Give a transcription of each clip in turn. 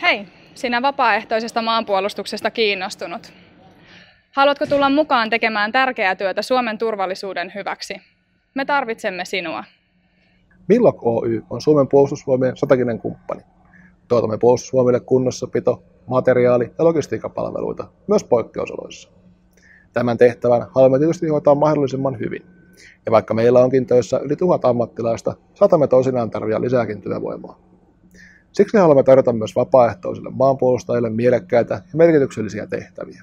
Hei, sinä vapaaehtoisesta maanpuolustuksesta kiinnostunut. Haluatko tulla mukaan tekemään tärkeää työtä Suomen turvallisuuden hyväksi? Me tarvitsemme sinua. Millog Oy on Suomen puolustusvoimien strateginen kumppani. Tuotamme puolustusvoimille kunnossapito, materiaali- ja logistiikkapalveluita, myös poikkeusoloissa. Tämän tehtävän haluamme tietysti hoitaa mahdollisimman hyvin. Ja vaikka meillä onkin töissä yli 1000 ammattilaista, saatamme toisinaan tarvita lisääkin työvoimaa. Siksi haluamme tarjota myös vapaaehtoisille maanpuolustajille mielekkäitä ja merkityksellisiä tehtäviä.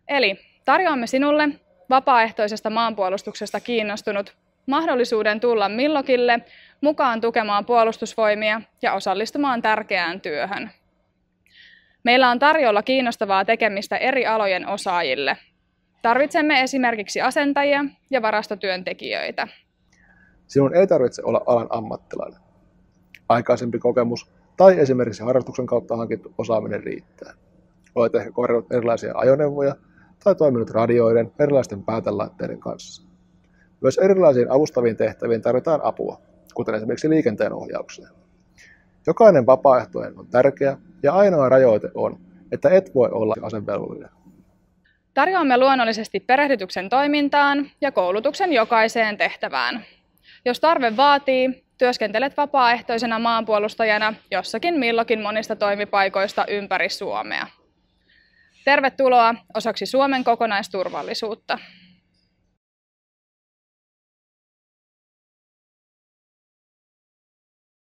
Eli tarjoamme sinulle, vapaaehtoisesta maanpuolustuksesta kiinnostunut, mahdollisuuden tulla Millogille mukaan tukemaan puolustusvoimia ja osallistumaan tärkeään työhön. Meillä on tarjolla kiinnostavaa tekemistä eri alojen osaajille. Tarvitsemme esimerkiksi asentajia ja varastotyöntekijöitä. Sinun ei tarvitse olla alan ammattilainen. Aikaisempi kokemus tai esimerkiksi harrastuksen kautta hankittu osaaminen riittää. Olet ehkä korjannut erilaisia ajoneuvoja tai toiminut radioiden erilaisten päätelaitteiden kanssa. Myös erilaisiin avustaviin tehtäviin tarvitaan apua, kuten esimerkiksi liikenteenohjaukseen. Jokainen vapaaehtoinen on tärkeä ja ainoa rajoite on, että et voi olla asevelvollinen. Tarjoamme luonnollisesti perehdytyksen toimintaan ja koulutuksen jokaiseen tehtävään. Jos tarve vaatii, työskentelet vapaaehtoisena maanpuolustajana jossakin Millogin monista toimipaikoista ympäri Suomea. Tervetuloa osaksi Suomen kokonaisturvallisuutta.